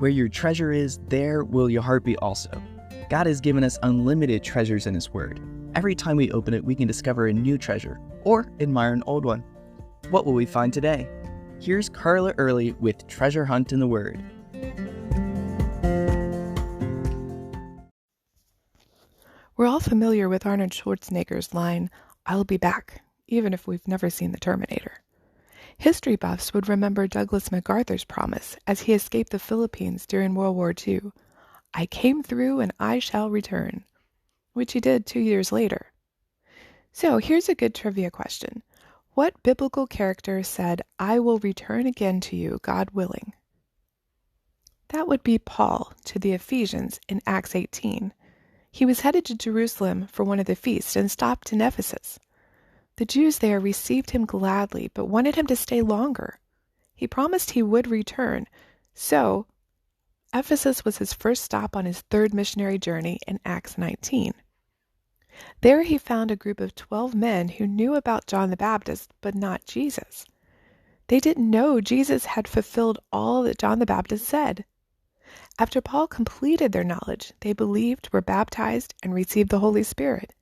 Where your treasure is, there will your heart be also. God has given us unlimited treasures in His Word. Every time we open it, we can discover a new treasure or admire an old one. What will we find today? Here's Carla Early with Treasure Hunt in the Word. We're all familiar with Arnold Schwarzenegger's line, "I'll be back," even if we've never seen The Terminator. History buffs would remember Douglas MacArthur's promise as he escaped the Philippines during World War II, "I came through and I shall return," which he did 2 years later. So here's a good trivia question. What biblical character said, "I will return again to you, God willing"? That would be Paul to the Ephesians in Acts 18. He was headed to Jerusalem for one of the feasts and stopped in Ephesus. The Jews there received him gladly, but wanted him to stay longer. He promised he would return, so Ephesus was his first stop on his third missionary journey in Acts 19. There he found a group of 12 men who knew about John the Baptist, but not Jesus. They didn't know Jesus had fulfilled all that John the Baptist said. After Paul completed their knowledge, they believed, were baptized, and received the Holy Spirit.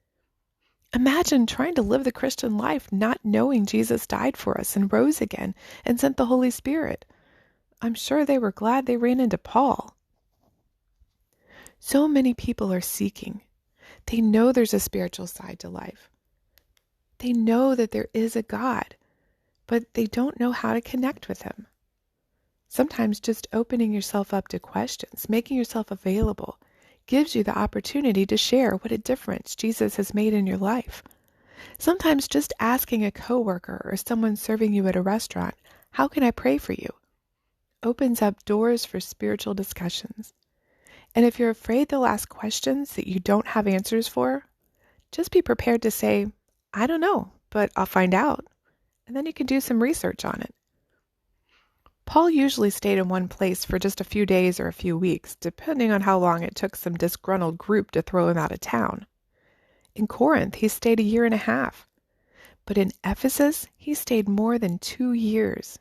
Imagine trying to live the Christian life not knowing Jesus died for us and rose again and sent the Holy Spirit. I'm sure they were glad they ran into Paul. So many people are seeking. They know there's a spiritual side to life. They know that there is a God, but they don't know how to connect with Him. Sometimes just opening yourself up to questions, making yourself available, gives you the opportunity to share what a difference Jesus has made in your life. Sometimes just asking a coworker or someone serving you at a restaurant, "How can I pray for you?" opens up doors for spiritual discussions. And if you're afraid they'll ask questions that you don't have answers for, just be prepared to say, "I don't know, but I'll find out." And then you can do some research on it. Paul usually stayed in one place for just a few days or a few weeks, depending on how long it took some disgruntled group to throw him out of town. In Corinth, he stayed 1.5 years. But in Ephesus, he stayed more than 2 years.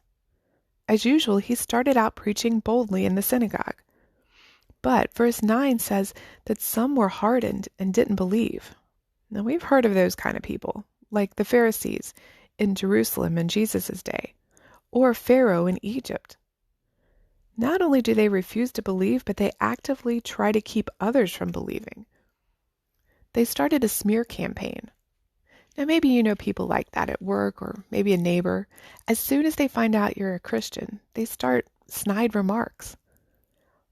As usual, he started out preaching boldly in the synagogue. But verse 9 says that some were hardened and didn't believe. Now, we've heard of those kind of people, like the Pharisees in Jerusalem in Jesus' day, or Pharaoh in Egypt. Not only do they refuse to believe, but they actively try to keep others from believing. They started a smear campaign. Now maybe you know people like that at work or maybe a neighbor. As soon as they find out you're a Christian, they start snide remarks.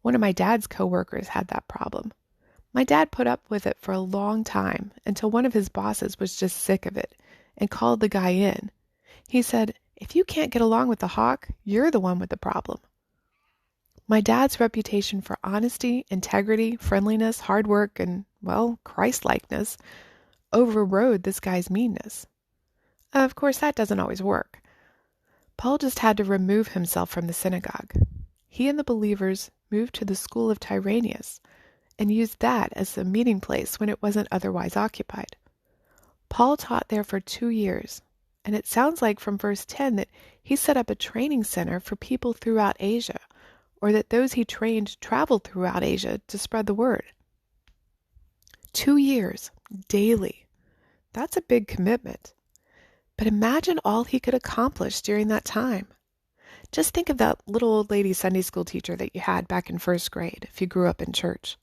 One of my dad's coworkers had that problem. My dad put up with it for a long time until one of his bosses was just sick of it and called the guy in. He said, "If you can't get along with the hawk, you're the one with the problem." My dad's reputation for honesty, integrity, friendliness, hard work, and, well, Christ-likeness overrode this guy's meanness. Of course, that doesn't always work. Paul just had to remove himself from the synagogue. He and the believers moved to the school of Tyrannus and used that as a meeting place when it wasn't otherwise occupied. Paul taught there for 2 years. And it sounds like from verse 10 that he set up a training center for people throughout Asia, or that those he trained traveled throughout Asia to spread the word. 2 years, daily. That's a big commitment. But imagine all he could accomplish during that time. Just think of that little old lady Sunday school teacher that you had back in first grade if you grew up in church.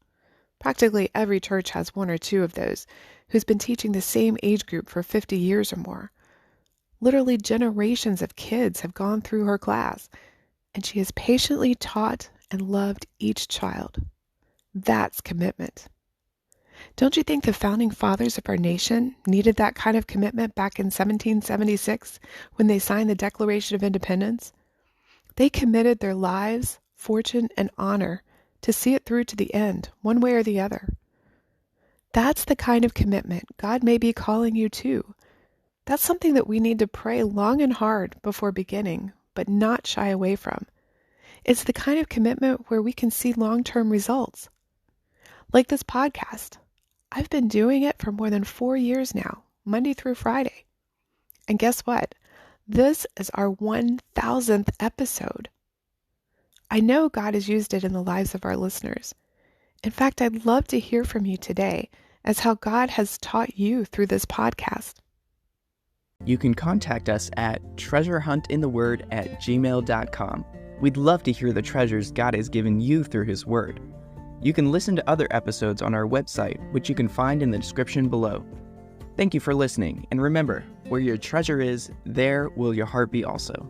Practically every church has one or two of those who's been teaching the same age group for 50 years or more. Literally generations of kids have gone through her class, and she has patiently taught and loved each child. That's commitment. Don't you think the founding fathers of our nation needed that kind of commitment back in 1776 when they signed the Declaration of Independence? They committed their lives, fortune, and honor to see it through to the end, one way or the other. That's the kind of commitment God may be calling you to. That's something that we need to pray long and hard before beginning, but not shy away from. It's the kind of commitment where we can see long-term results. Like this podcast. I've been doing it for more than 4 years now, Monday through Friday. And guess what? This is our 1000th episode. I know God has used it in the lives of our listeners. In fact, I'd love to hear from you today as how God has taught you through this podcast. You can contact us at treasurehuntintheword@gmail.com. We'd love to hear the treasures God has given you through His Word. You can listen to other episodes on our website, which you can find in the description below. Thank you for listening, and remember, where your treasure is, there will your heart be also.